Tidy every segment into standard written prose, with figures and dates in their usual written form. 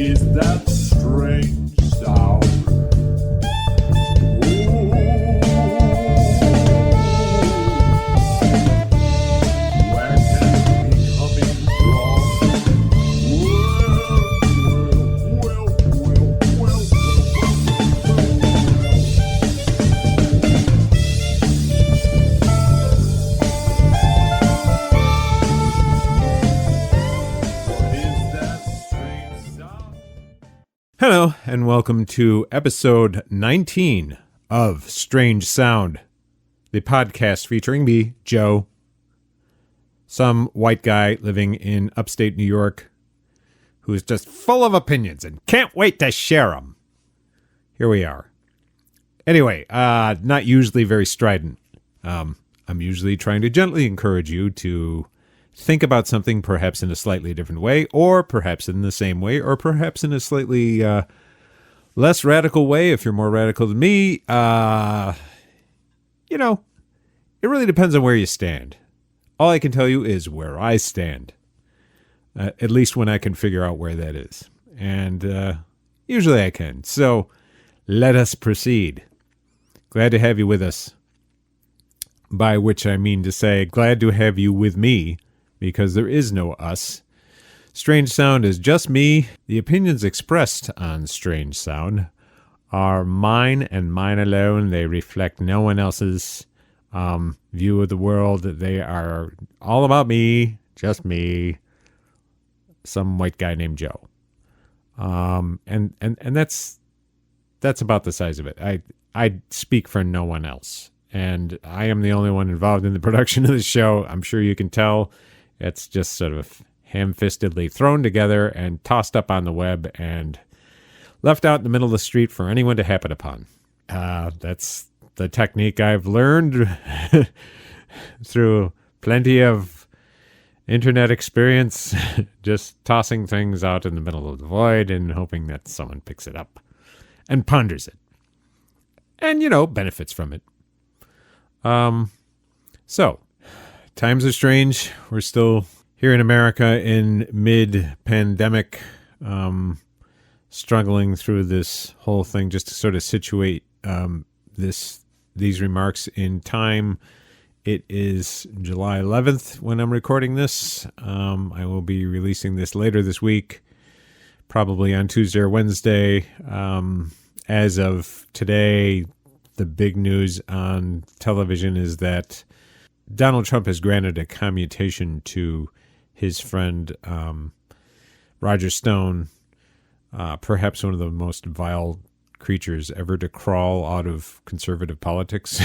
is that strange sound? Where can it be coming from? Hello, and welcome to episode 19 of Strange Sound, the podcast featuring me, Joe, some white guy living in upstate New York who is just full of opinions and can't wait to share them. Here we are. Anyway, not usually very strident. I'm usually trying to gently encourage you to think about something perhaps in a slightly different way, or perhaps in the same way, or perhaps in a slightly less radical way if you're more radical than me. It really depends on where you stand. All I can tell you is where I stand, at least when I can figure out where that is. And usually I can. So let us proceed. Glad to have you with us. By which I mean to say, glad to have you with me, because there is no us. Strange Sound is just me. The opinions expressed on Strange Sound are mine and mine alone. They reflect no one else's view of the world. They are all about me, just me, some white guy named Joe. And that's about the size of it. I speak for no one else. And I am the only one involved in the production of the show. I'm sure you can tell. It's just sort of ham-fistedly thrown together and tossed up on the web and left out in the middle of the street for anyone to happen upon. That's the technique I've learned through plenty of internet experience, just tossing things out in the middle of the void and hoping that someone picks it up and ponders it and, benefits from it. So, times are strange. We're still here in America in mid-pandemic, struggling through this whole thing. Just to sort of situate these remarks in time, it is July 11th when I'm recording this. I will be releasing this later this week, probably on Tuesday or Wednesday. As of today, the big news on television is that Donald Trump has granted a commutation to his friend Roger Stone, perhaps one of the most vile creatures ever to crawl out of conservative politics,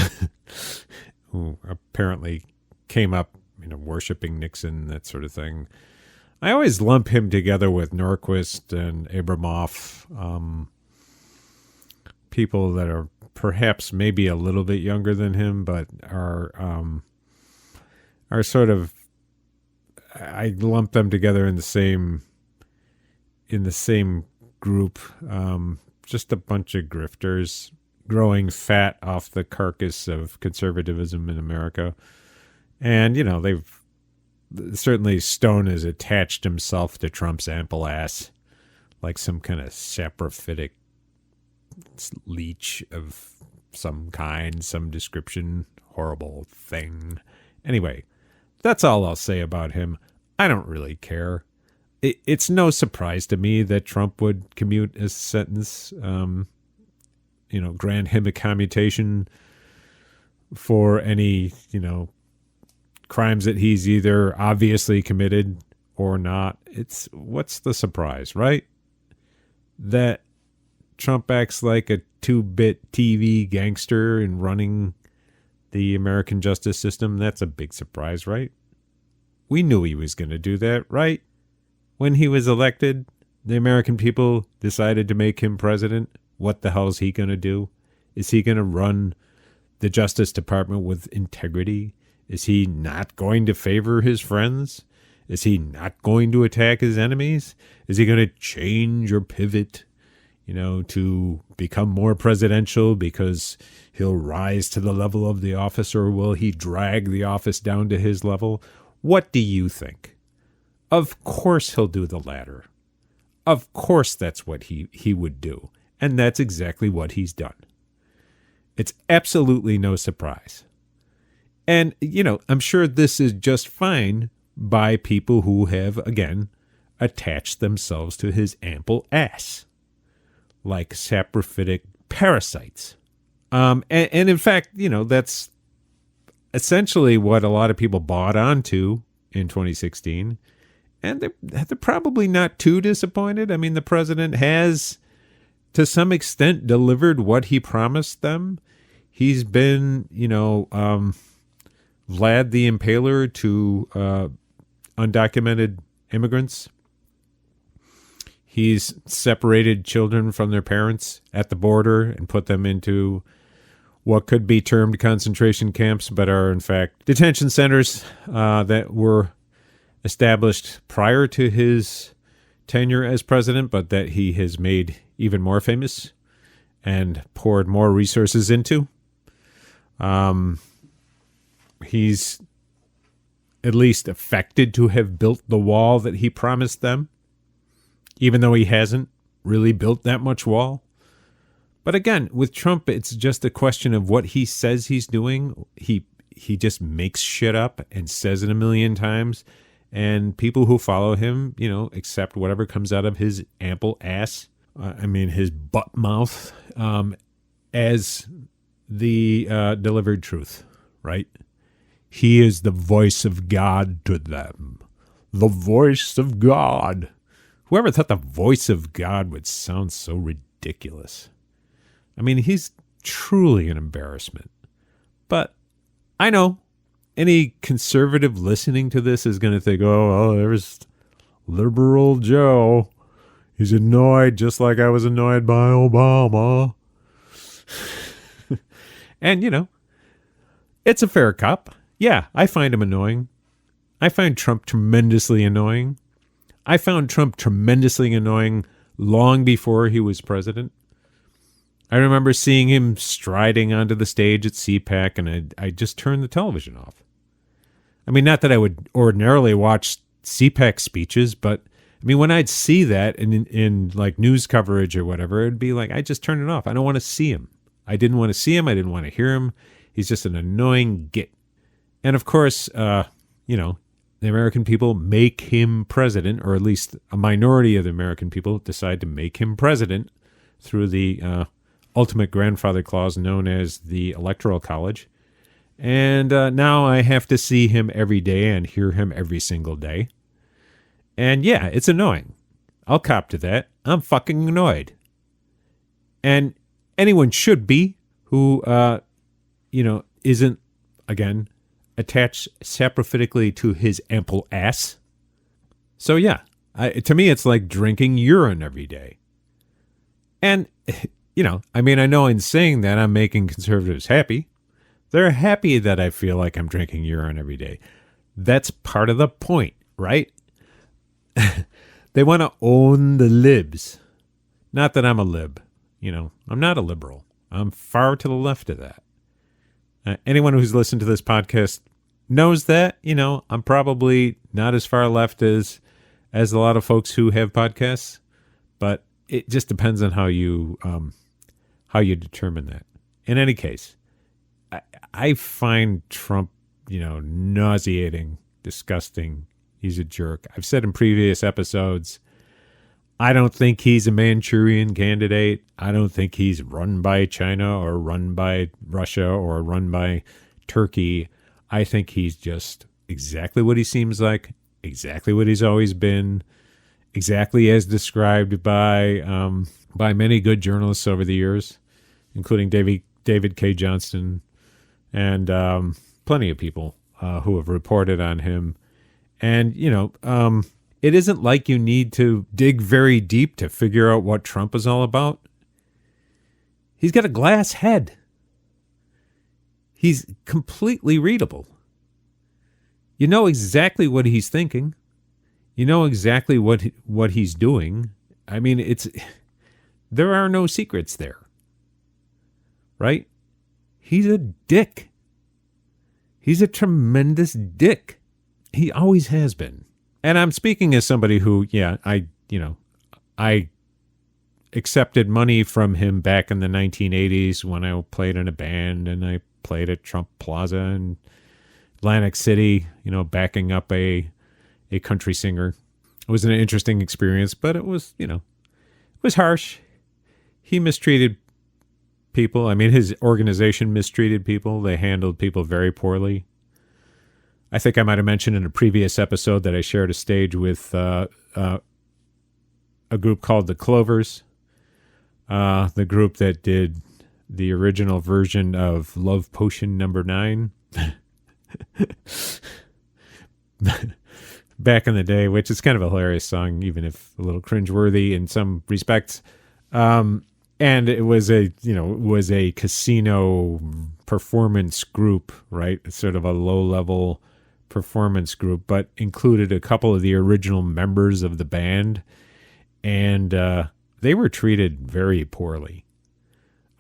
who apparently came up, worshiping Nixon, that sort of thing. I always lump him together with Norquist and Abramoff, people that are perhaps maybe a little bit younger than him, but are sort of, I lump them together in the same group. Just a bunch of grifters growing fat off the carcass of conservatism in America. And, they've certainly, Stone has attached himself to Trump's ample ass like some kind of saprophytic leech of some kind, some description, horrible thing. Anyway, that's all I'll say about him. I don't really care. It's no surprise to me that Trump would commute his sentence, grant him a commutation for any, crimes that he's either obviously committed or not. What's the surprise, right? That Trump acts like a 2-bit TV gangster in running the American justice system. That's a big surprise, right? We knew he was going to do that, right? When he was elected, the American people decided to make him president. What the hell is he going to do? Is he going to run the Justice Department with integrity? Is he not going to favor his friends? Is he not going to attack his enemies? Is he going to change or pivot, to become more presidential because he'll rise to the level of the office, or will he drag the office down to his level? What do you think? Of course he'll do the latter. Of course that's what he would do. And that's exactly what he's done. It's absolutely no surprise. And, I'm sure this is just fine by people who have, again, attached themselves to his ample ass, like saprophytic parasites. And in fact, that's essentially what a lot of people bought onto in 2016. And they're probably not too disappointed. I mean, the president has, to some extent, delivered what he promised them. He's been, Vlad the Impaler to undocumented immigrants. He's separated children from their parents at the border and put them into what could be termed concentration camps, but are in fact detention centers that were established prior to his tenure as president, but that he has made even more famous and poured more resources into. He's at least affected to have built the wall that he promised them, even though he hasn't really built that much wall. But again, with Trump, it's just a question of what he says he's doing. He just makes shit up and says it a million times. And people who follow him, accept whatever comes out of his ample ass, his butt mouth, as the delivered truth, right? He is the voice of God to them. The voice of God. Whoever thought the voice of God would sound so ridiculous? I mean, he's truly an embarrassment. But I know any conservative listening to this is going to think, oh, there's liberal Joe. He's annoyed just like I was annoyed by Obama. And, it's a fair cop. Yeah, I find him annoying. I find Trump tremendously annoying. I found Trump tremendously annoying long before he was president. I remember seeing him striding onto the stage at CPAC, and I just turned the television off. I mean, not that I would ordinarily watch CPAC speeches, but I mean, when I'd see that in like news coverage or whatever, it'd be like, I just turn it off. I don't want to see him. I didn't want to see him. I didn't want to hear him. He's just an annoying git. And of course, the American people make him president, or at least a minority of the American people decide to make him president through the ultimate grandfather clause known as the Electoral College. And now I have to see him every day and hear him every single day. And yeah, it's annoying. I'll cop to that. I'm fucking annoyed. And anyone should be who, isn't, again, attached saprophytically to his ample ass. So yeah, to me, it's like drinking urine every day. And, I know in saying that I'm making conservatives happy. They're happy that I feel like I'm drinking urine every day. That's part of the point, right? They want to own the libs. Not that I'm a lib. I'm not a liberal. I'm far to the left of that. Anyone who's listened to this podcast knows that, I'm probably not as far left as a lot of folks who have podcasts, but it just depends on how you determine that. In any case, I find Trump, nauseating, disgusting. He's a jerk. I've said in previous episodes, I don't think he's a Manchurian candidate. I don't think he's run by China or run by Russia or run by Turkey. I think he's just exactly what he seems like, exactly what he's always been, exactly as described by many good journalists over the years, including David K. Johnston and plenty of people who have reported on him. And, it isn't like you need to dig very deep to figure out what Trump is all about. He's got a glass head. He's completely readable. You know exactly what he's thinking. You know exactly what he's doing. I mean, there are no secrets there. Right? He's a dick. He's a tremendous dick. He always has been. And I'm speaking as somebody who, I accepted money from him back in the 1980s when I played in a band, and I played at Trump Plaza in Atlantic City, backing up a country singer. It was an interesting experience, but it was, it was harsh. He mistreated people. I mean, his organization mistreated people. They handled people very poorly. I think I might have mentioned in a previous episode that I shared a stage with a group called the Clovers, the group that did the original version of Love Potion Number 9. Back in the day, which is kind of a hilarious song, even if a little cringeworthy in some respects. And it was a casino performance group, right? It's sort of a low-level performance group, but included a couple of the original members of the band, and they were treated very poorly.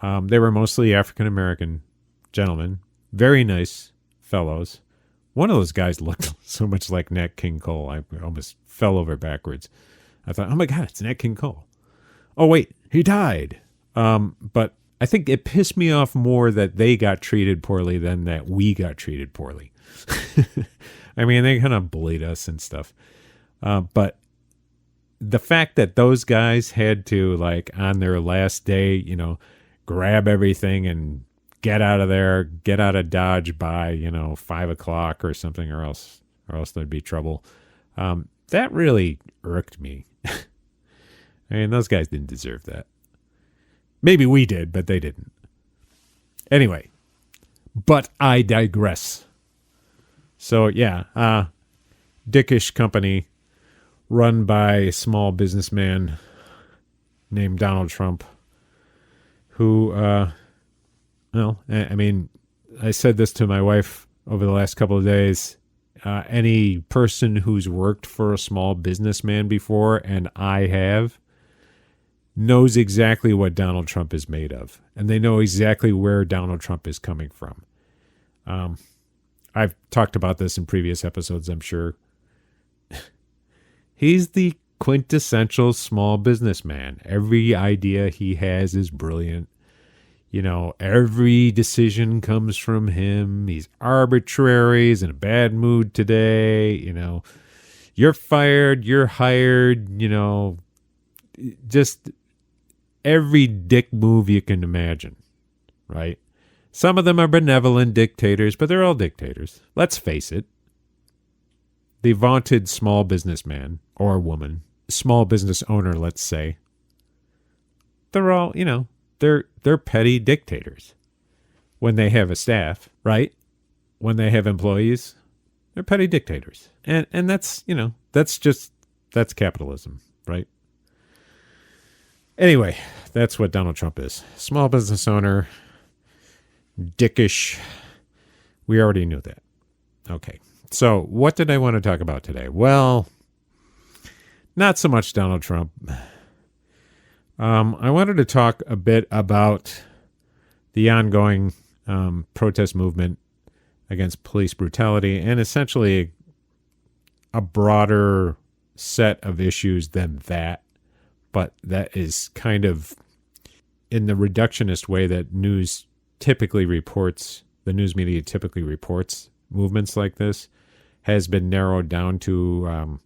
They were mostly African-American gentlemen, very nice fellows. One of those guys looked so much like Nat King Cole, I almost fell over backwards. I thought, oh my God, it's Nat King Cole. Oh wait, he died. But I think it pissed me off more that they got treated poorly than that we got treated poorly. I mean, they kind of bullied us and stuff. But the fact that those guys had to, like, on their last day, grab everything and get out of there, get out of Dodge by, 5 o'clock or something, or else there'd be trouble. That really irked me. I mean, those guys didn't deserve that. Maybe we did, but they didn't. Anyway, but I digress. So, yeah, dickish company run by a small businessman named Donald Trump, who, I said this to my wife over the last couple of days. Any person who's worked for a small businessman before, and I have, knows exactly what Donald Trump is made of. And they know exactly where Donald Trump is coming from. I've talked about this in previous episodes, I'm sure. He's the quintessential small businessman. Every idea he has is brilliant. Every decision comes from him. He's arbitrary. He's in a bad mood today. You're fired. You're hired. Just every dick move you can imagine, right? Some of them are benevolent dictators, but they're all dictators. Let's face it. The vaunted small businessman or woman, small business owner, let's say, they're all, they're petty dictators. When they have a staff, right? When they have employees, they're petty dictators. And that's, that's capitalism, right? Anyway, that's what Donald Trump is. Small business owner, dickish. We already knew that. Okay. So what did I want to talk about today? Well, not so much Donald Trump. I wanted to talk a bit about the ongoing protest movement against police brutality, and essentially a broader set of issues than that, but that is kind of in the reductionist way that the news media typically reports movements like this, has been narrowed down to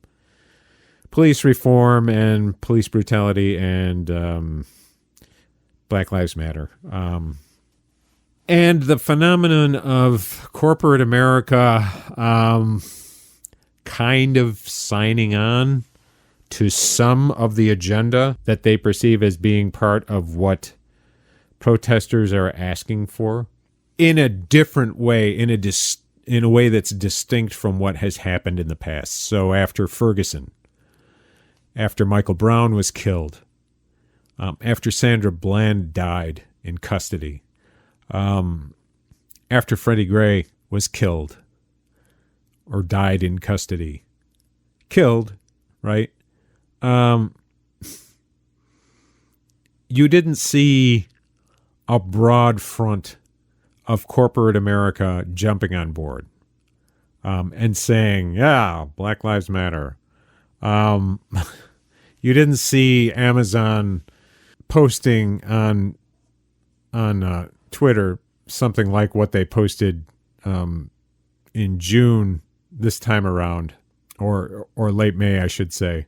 police reform and police brutality and Black Lives Matter. And the phenomenon of corporate America kind of signing on to some of the agenda that they perceive as being part of what protesters are asking for in a different way, in a way that's distinct from what has happened in the past. So after Ferguson, after Michael Brown was killed, after Sandra Bland died in custody, after Freddie Gray was killed or died in custody, killed, right? You didn't see a broad front of corporate America jumping on board and saying, yeah, Black Lives Matter. You didn't see Amazon posting on Twitter something like what they posted in June this time around, or late May, I should say,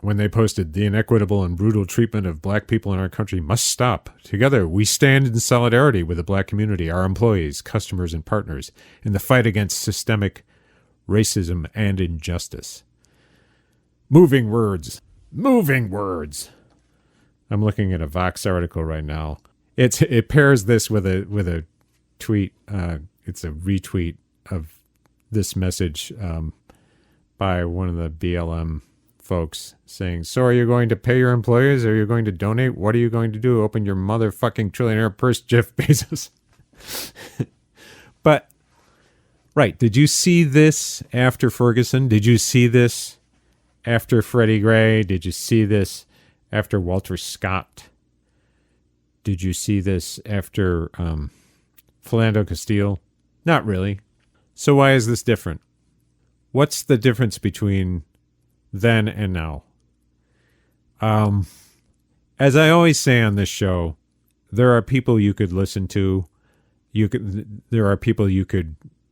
when they posted, "The inequitable and brutal treatment of black people in our country must stop. Together, we stand in solidarity with the black community, our employees, customers, and partners in the fight against systemic racism and injustice." Moving words. Moving words. I'm looking at a Vox article right now. It pairs this with a tweet. It's a retweet of this message by one of the BLM folks saying, "So are you going to pay your employees? Are you going to donate? What are you going to do? Open your motherfucking trillionaire purse, Jeff Bezos." But, right, did you see this after Ferguson? Did you see this after Freddie Gray? Did you see this after Walter Scott? Did you see this after Philando Castile? Not really. So why is this different? What's the difference between then and now? As I always say on this show, there are people you could listen to. There are people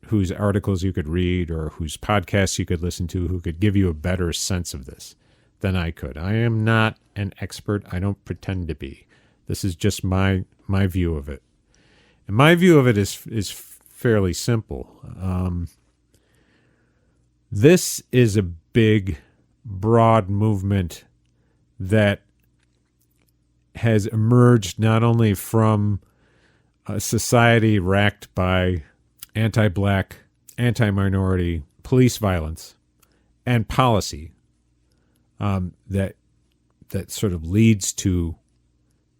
whose articles you could read or whose podcasts you could listen to who could give you a better sense of this than I could. I am not an expert. I don't pretend to be. This is just my view of it. And my view of it is fairly simple. This is a big, broad movement that has emerged not only from a society racked by anti-black, anti-minority police violence and policy that sort of leads to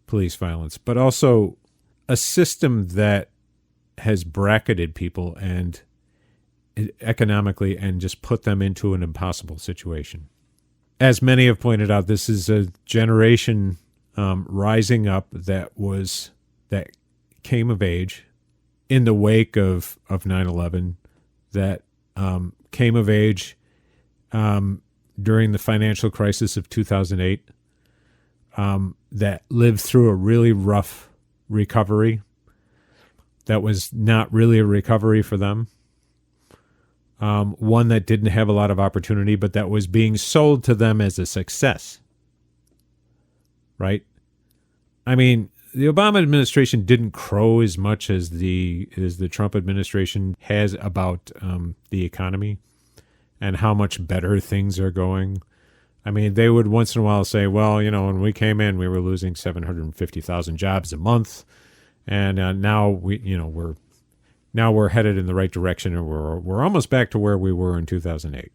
police violence, but also a system that has bracketed people and economically and just put them into an impossible situation. As many have pointed out, this is a generation rising up that came of age in the wake of 9/11, that came of age during the financial crisis of 2008, that lived through a really rough recovery that was not really a recovery for them. One that didn't have a lot of opportunity, but that was being sold to them as a success. Right? I mean, the Obama administration didn't crow as much as the Trump administration has about the economy and how much better things are going. I mean, they would once in a while say, "Well, when we came in, we were losing 750,000 jobs a month, and now we're headed in the right direction, and we're almost back to where we were in 2008."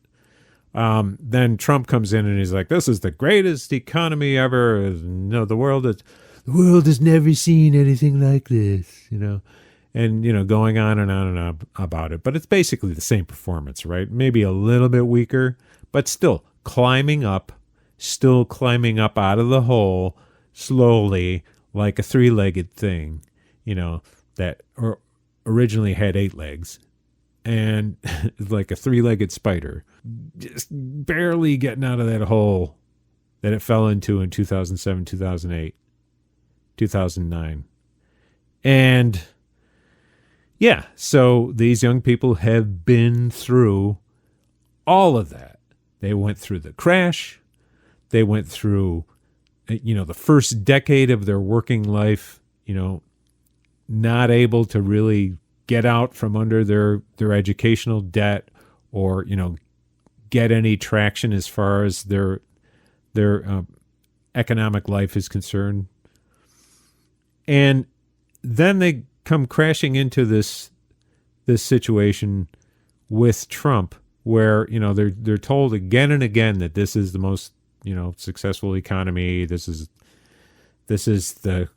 Then Trump comes in and he's like, "This is the greatest economy ever. No, the world has never seen anything like this," and going on and on about it. But it's basically the same performance, right? Maybe a little bit weaker, but still climbing up out of the hole slowly, like a three-legged thing, that originally had 8 legs, and like a three-legged spider, just barely getting out of that hole that it fell into in 2007, 2008, 2009. And yeah, so these young people have been through all of that. They went through the crash. They went through, the first decade of their working life, not able to really get out from under their educational debt or, get any traction as far as their economic life is concerned. And then they come crashing into this situation with Trump, where they're told again and again that this is the most successful economy. This is the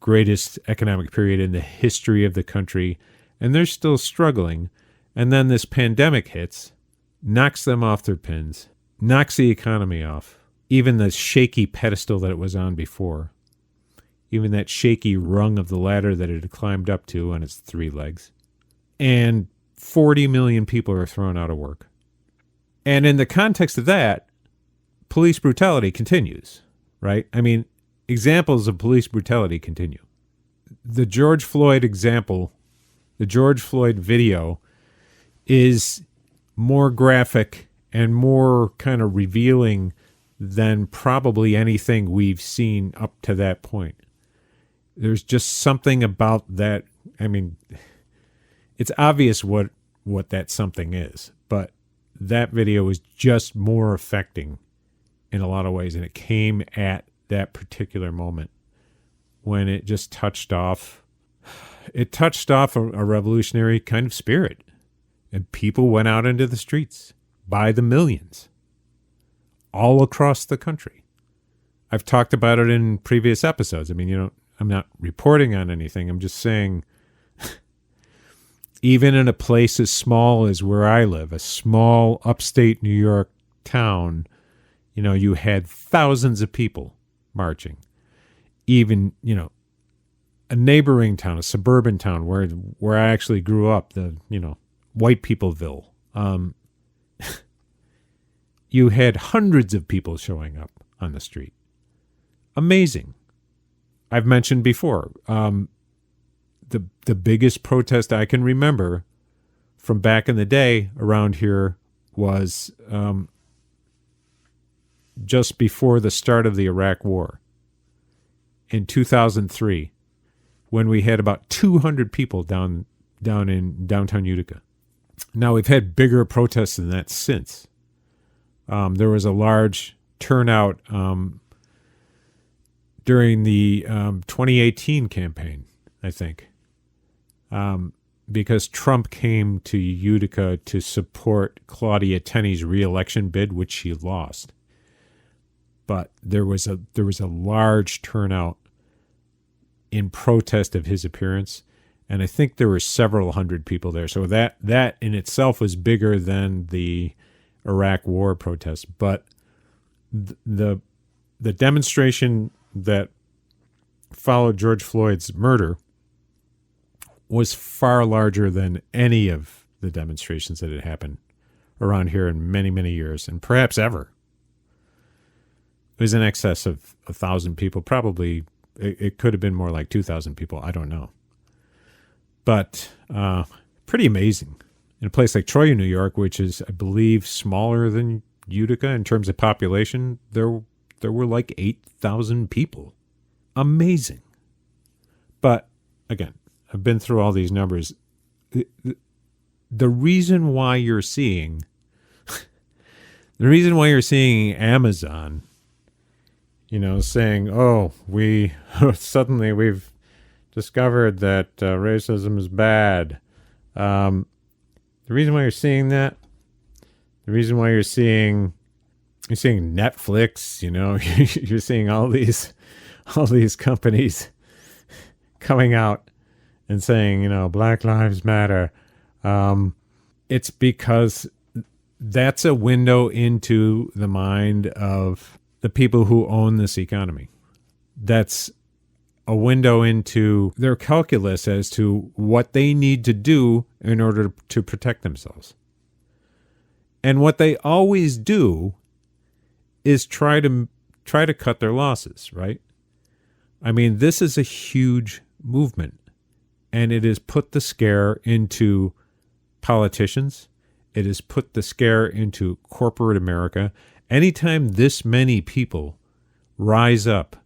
greatest economic period in the history of the country, and they're still struggling. And then this pandemic hits, knocks them off their pins, knocks the economy off, even the shaky pedestal that it was on before, even that shaky rung of the ladder that it had climbed up to on its 3 legs. And 40 million people are thrown out of work. And in the context of that, police brutality continues, right? I mean, examples of police brutality continue. The George Floyd example, the George Floyd video is more graphic and more kind of revealing than probably anything we've seen up to that point. There's just something about that. I mean, it's obvious what that something is, but that video is just more affecting in a lot of ways, and it came at that particular moment when it just touched off a revolutionary kind of spirit, and people went out into the streets by the millions all across the country. I've talked about it in previous episodes. I mean, I'm not reporting on anything. I'm just saying, even in a place as small as where I live, a small upstate New York town, you had thousands of people marching. Even, a neighboring town, a suburban town where I actually grew up, the, White Peopleville, you had hundreds of people showing up on the street. Amazing. I've mentioned before, the biggest protest I can remember from back in the day around here was just before the start of the Iraq War in 2003, when we had about 200 people down in downtown Utica. Now, we've had bigger protests than that since. There was a large turnout during the 2018 campaign, I think, because Trump came to Utica to support Claudia Tenney's reelection bid, which she lost. But there was a large turnout in protest of his appearance, and I think there were several hundred people there. So that in itself was bigger than the Iraq War protests. But the demonstration that followed George Floyd's murder was far larger than any of the demonstrations that had happened around here in many, many years, and perhaps ever. It was in excess of 1,000 people. Probably it could have been more like 2,000 people. I don't know. But pretty amazing. In a place like Troy, New York, which is, I believe, smaller than Utica in terms of population, there were like 8,000 people. Amazing. But again, I've been through all these numbers. The reason why you're seeing Amazon, saying, "Oh, we've discovered that racism is bad." The reason why you're seeing that, the reason why you're seeing Netflix, you're seeing all these companies coming out and saying, Black Lives Matter. It's because that's a window into the mind of the people who own this economy. That's a window into their calculus as to what they need to do in order to protect themselves. And what they always do is try to cut their losses, right? I mean, this is a huge movement, and it has put the scare into politicians. It has put the scare into corporate America. Anytime this many people rise up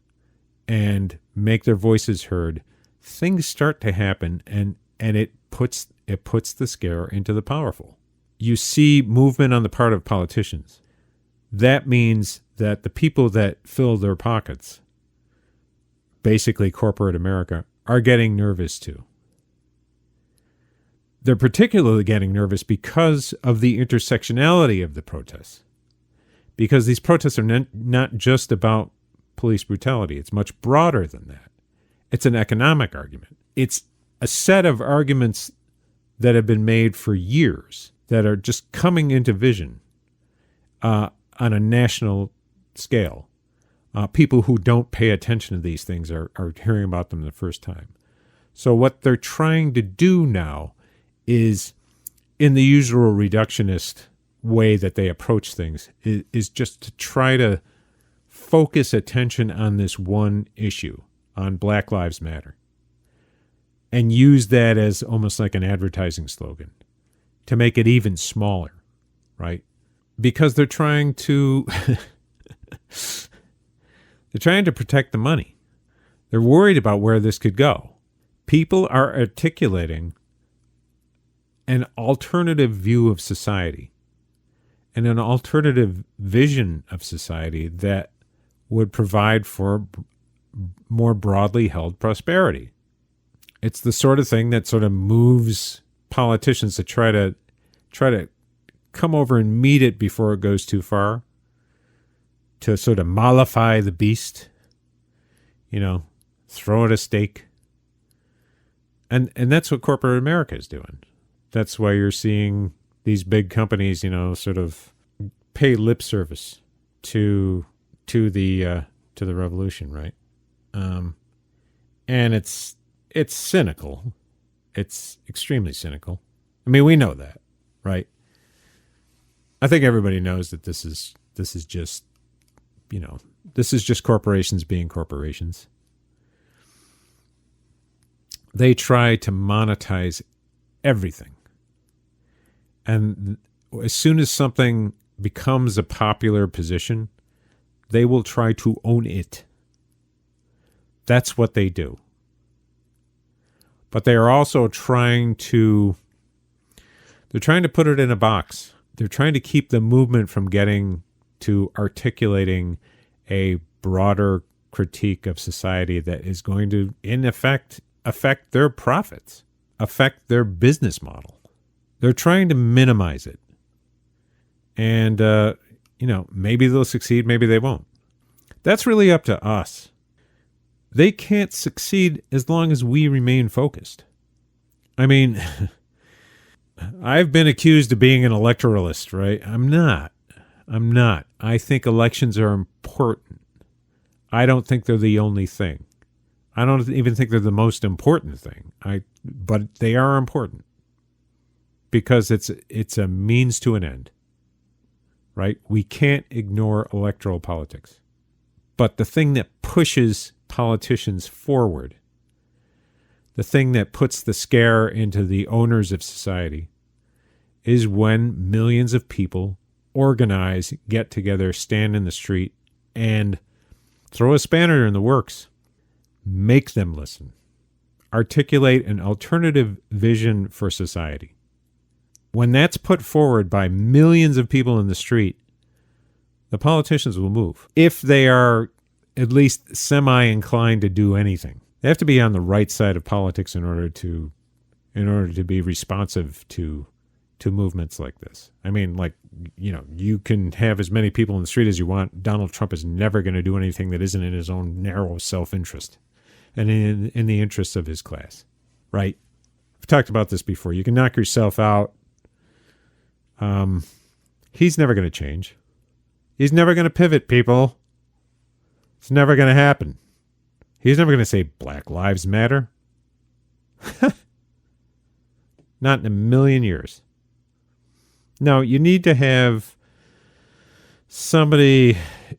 and make their voices heard, things start to happen, and it puts the scare into the powerful. You see movement on the part of politicians. That means that the people that fill their pockets, basically corporate America, are getting nervous too. They're particularly getting nervous because of the intersectionality of the protests. Because these protests are not just about police brutality. It's much broader than that. It's an economic argument. It's a set of arguments that have been made for years that are just coming into vision on a national scale. People who don't pay attention to these things are hearing about them the first time. So what they're trying to do now is, in the usual reductionist way that they approach things is just to try to focus attention on this one issue, on Black Lives Matter, and use that as almost like an advertising slogan to make it even smaller, right? Because they're trying to protect the money. They're worried about where this could go. People are articulating an alternative view of society and an alternative vision of society that would provide for more broadly held prosperity. It's the sort of thing that sort of moves politicians to try to come over and meet it before it goes too far, to sort of mollify the beast, throw it a stake. And that's what corporate America is doing. That's why you're seeing these big companies, sort of pay lip service to the revolution, right? And it's cynical. It's extremely cynical. I mean, we know that, right? I think everybody knows that this is just corporations being corporations. They try to monetize everything. And as soon as something becomes a popular position, they will try to own it. That's what they do. But they are also trying to put it in a box. They're trying to keep the movement from getting to articulating a broader critique of society that is going to, in effect, affect their profits, affect their business model. They're trying to minimize it. And, maybe they'll succeed, maybe they won't. That's really up to us. They can't succeed as long as we remain focused. I mean, I've been accused of being an electoralist, right? I'm not. I think elections are important. I don't think they're the only thing. I don't even think they're the most important thing. But they are important because it's a means to an end, right? We can't ignore electoral politics. But the thing that pushes politicians forward, the thing that puts the scare into the owners of society, is when millions of people organize, get together, stand in the street, and throw a spanner in the works. Make them listen. Articulate an alternative vision for society. When that's put forward by millions of people in the street, the politicians will move. If they are at least semi-inclined to do anything. They have to be on the right side of politics in order to be responsive to movements like this. I mean, you can have as many people in the street as you want. Donald Trump is never going to do anything that isn't in his own narrow self-interest and in the interests of his class, right? I've talked about this before. You can knock yourself out. He's never going to change. He's never going to pivot, people. It's never going to happen. He's never going to say Black Lives Matter. Not in a million years. No, you need to have somebody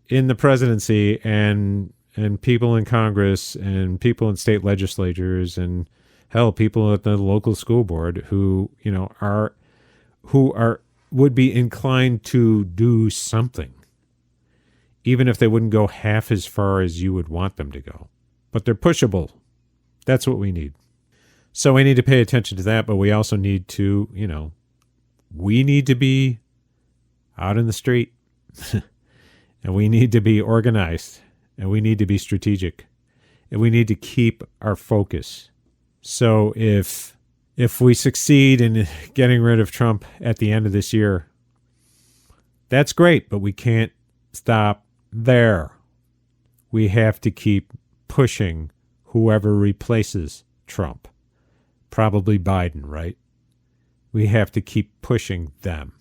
in the presidency and people in Congress and people in state legislatures and hell, people at the local school board who would be inclined to do something, even if they wouldn't go half as far as you would want them to go. But they're pushable. That's what we need. So we need to pay attention to that, but we also need to, we need to be out in the street and we need to be organized and we need to be strategic and we need to keep our focus. So if we succeed in getting rid of Trump at the end of this year, that's great, but we can't stop there. We have to keep pushing whoever replaces Trump. Probably Biden, right? We have to keep pushing them.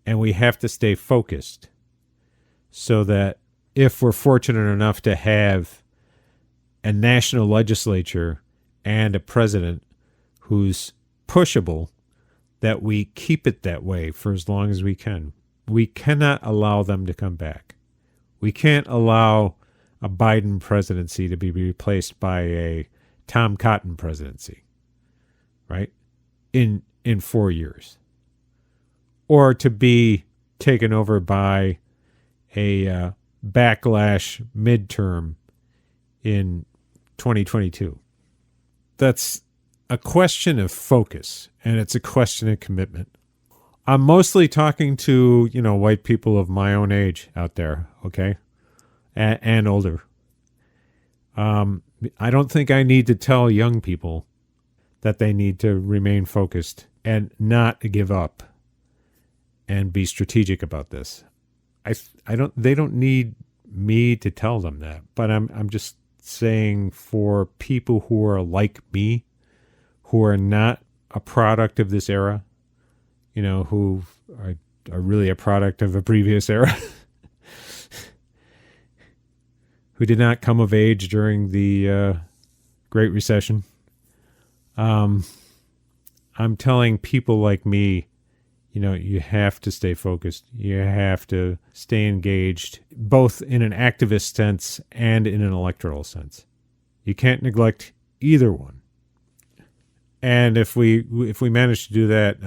And we have to stay focused so that if we're fortunate enough to have a national legislature and a president who's pushable, that we keep it that way for as long as we can. We cannot allow them to come back. We can't allow a Biden presidency to be replaced by a Tom Cotton presidency, right? In 4 years. Or to be taken over by a backlash midterm in 2022. That's a question of focus, and it's a question of commitment. I'm mostly talking to, white people of my own age out there, okay? And older. I don't think I need to tell young people that they need to remain focused and not give up and be strategic about this. They don't need me to tell them that, but I'm just saying for people who are like me, who are not a product of this era, who are really a product of a previous era, who did not come of age during the Great Recession. I'm telling people like me, you have to stay focused. You have to stay engaged, both in an activist sense and in an electoral sense. You can't neglect either one. And if we manage to do that,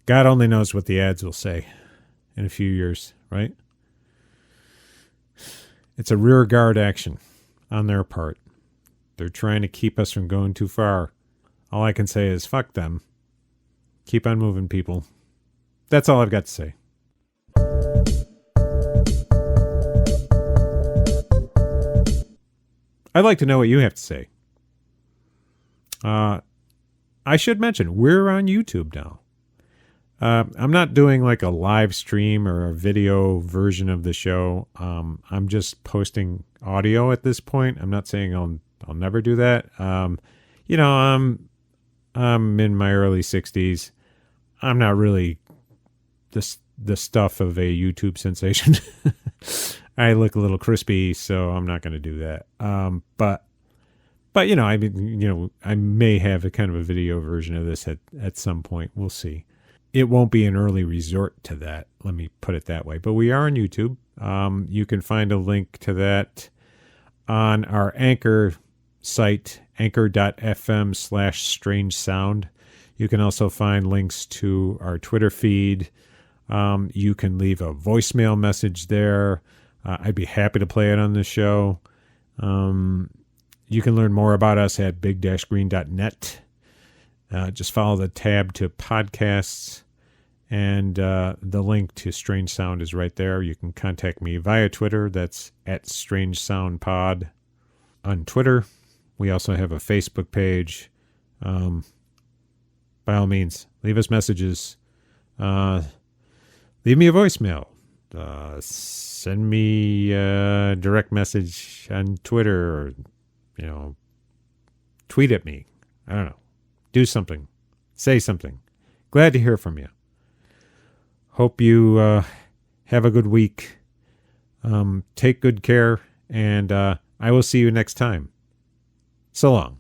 God only knows what the ads will say in a few years, right? It's a rear guard action on their part. They're trying to keep us from going too far. All I can say is fuck them. Keep on moving, people. That's all I've got to say. I'd like to know what you have to say. I should mention, we're on YouTube now. I'm not doing like a live stream or a video version of the show. I'm just posting audio at this point. I'm not saying I'll never do that. I'm in my early 60s. I'm not really the stuff of a YouTube sensation. I look a little crispy, so I'm not going to do that. But I may have a kind of a video version of this at some point. We'll see. It won't be an early resort to that. Let me put it that way. But we are on YouTube. You can find a link to that on our Anchor site, anchor.fm/strange sound. You can also find links to our Twitter feed. You can leave a voicemail message there. I'd be happy to play it on the show. You can learn more about us at big-green.net. Just follow the tab to podcasts, and the link to Strange Sound is right there. You can contact me via Twitter. That's at Strange Sound Pod on Twitter. We also have a Facebook page. By all means, leave us messages. Leave me a voicemail. Send me a direct message on Twitter, or tweet at me. I don't know. Do something. Say something. Glad to hear from you. Hope you have a good week. Take good care, and I will see you next time. So long.